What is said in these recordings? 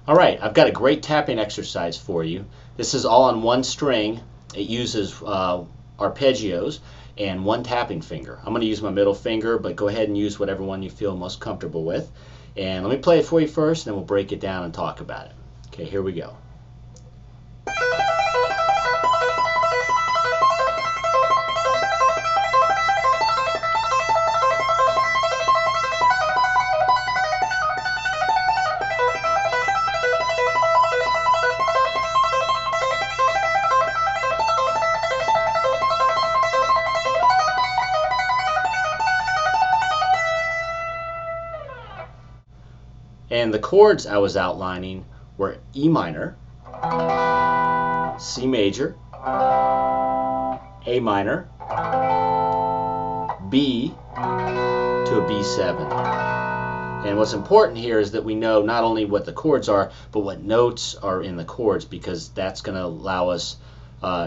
Alright, I've got a great tapping exercise for you. This is all on one string. It uses arpeggios and one tapping finger. I'm going to use my middle finger, but go ahead and use whatever one you feel most comfortable with. And let me play it for you first, and then we'll break it down and talk about it. Okay, here we go. And the chords I was outlining were E minor, C major, A minor, B to a B7. And what's important here is that we know not only what the chords are, but what notes are in the chords, because that's going to allow us,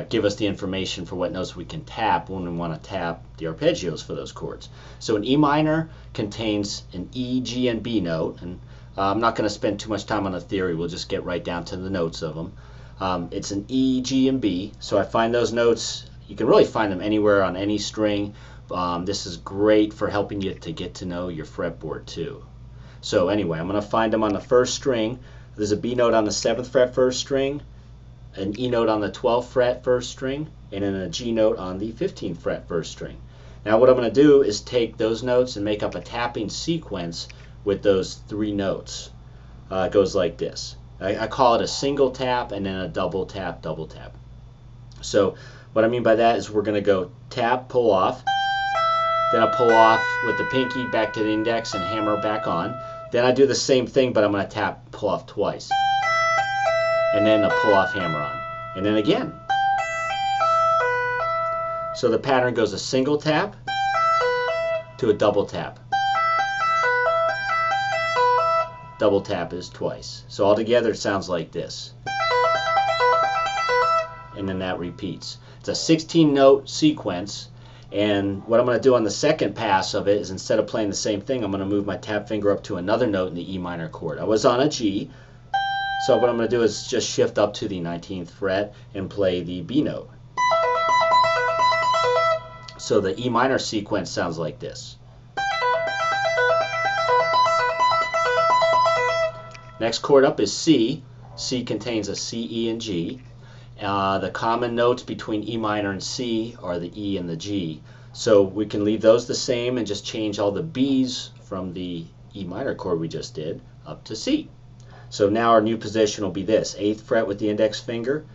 give us the information for what notes we can tap when we want to tap the arpeggios for those chords. So an E minor contains an E, G, and B note, and I'm not going to spend too much time on the theory. We'll just get right down to the notes of them. It's an E, G, and B. So I find those notes, you can really find them anywhere on any string. This is great for helping you to get to know your fretboard too. So anyway, I'm going to find them on the first string. There's a B note on the 7th fret first string, an E note on the 12th fret first string, and then a G note on the 15th fret first string. Now what I'm going to do is take those notes and make up a tapping sequence with those three notes. It goes like this. I call it a single tap and then a double tap, double tap. So what I mean by that is we're going to go tap, pull off, then I pull off with the pinky back to the index and hammer back on. Then I do the same thing, but I'm going to tap, pull off twice, and then a pull off, hammer on, and then again. So the pattern goes a single tap to a double tap. Double tap is twice. So altogether it sounds like this. And then that repeats. It's a 16 note sequence, and what I'm going to do on the second pass of it is, instead of playing the same thing, I'm going to move my tap finger up to another note in the E minor chord. I was on a G, so what I'm going to do is just shift up to the 19th fret and play the B note. So the E minor sequence sounds like this. Next chord up is C. C contains a C, E, and G. The common notes between E minor and C are the E and the G. So we can leave those the same and just change all the B's from the E minor chord we just did up to C. So now our new position will be this: 8th fret with the index finger,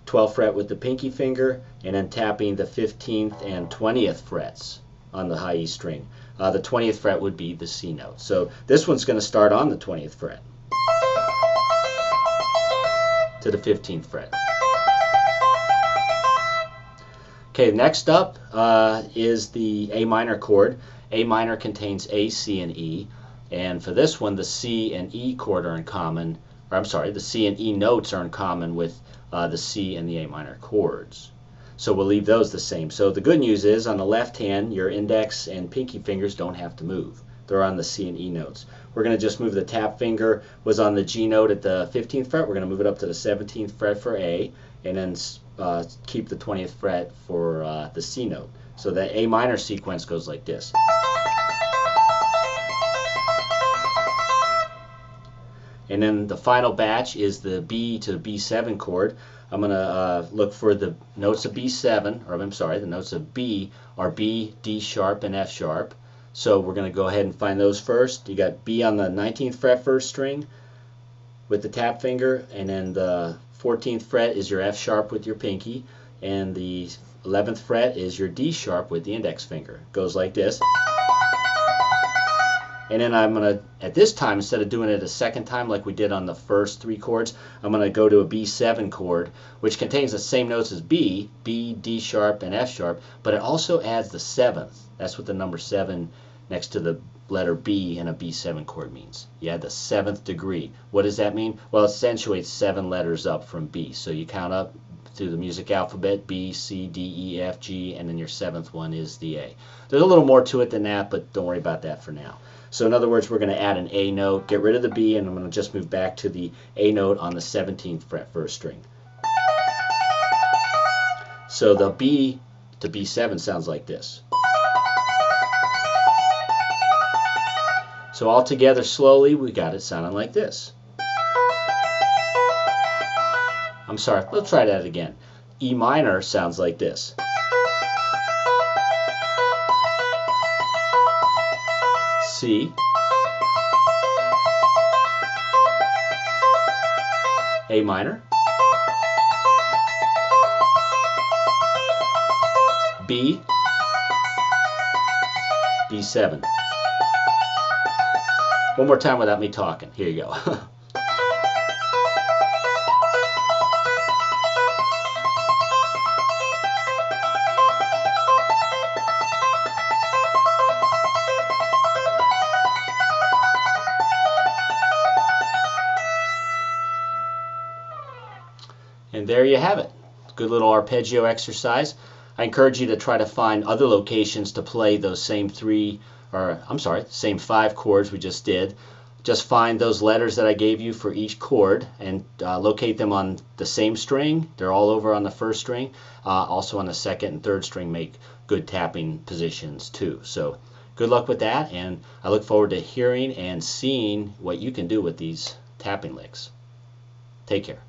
12th fret with the pinky finger, and then tapping the 15th and 20th frets on the high E string. The 20th fret would be the C note. So this one's going to start on the 20th fret to the 15th fret. Okay, next up is the A minor chord. A minor contains A, C, and E, and for this one the C and E chord are in common, or I'm sorry, the C and E notes are in common with the C and the A minor chords. So we'll leave those the same. So the good news is, on the left hand, your index and pinky fingers don't have to move. They're on the C and E notes. We're going to just move the tap finger, was on the G note at the 15th fret. We're going to move it up to the 17th fret for A, and then keep the 20th fret for the C note. So the A minor sequence goes like this. And then the final batch is the B to B7 chord. I'm going to look for the notes of B7, or I'm sorry, the notes of B are B, D sharp, and F sharp. So we're going to go ahead and find those first. You got B on the 19th fret first string with the tap finger, and then the 14th fret is your F sharp with your pinky, and the 11th fret is your D sharp with the index finger. It goes like this. And then I'm going to, at this time, instead of doing it a second time like we did on the first three chords, I'm going to go to a B7 chord, which contains the same notes as B, B, D sharp, and F sharp, but it also adds the 7th. That's what the number 7 next to the letter B in a B7 chord means. You add the 7th degree. What does that mean? Well, it accentuates 7 letters up from B. So you count up through the music alphabet: B, C, D, E, F, G, and then your 7th one is the A. There's a little more to it than that, but don't worry about that for now. So in other words, we're going to add an A note, get rid of the B, and I'm going to just move back to the A note on the 17th fret first string. So the B to B7 sounds like this. So all together slowly, we got it sounding like this. I'm sorry, let's try that again. E minor sounds like this. C, A minor, B, B7. One more time without me talking. Here you go. And there you have it. Good little arpeggio exercise. I encourage you to try to find other locations to play those same same 5 chords we just did. Just find those letters that I gave you for each chord and locate them on the same string. They're all over on the first string. Also on the second and third string make good tapping positions too. So good luck with that, and I look forward to hearing and seeing what you can do with these tapping licks. Take care.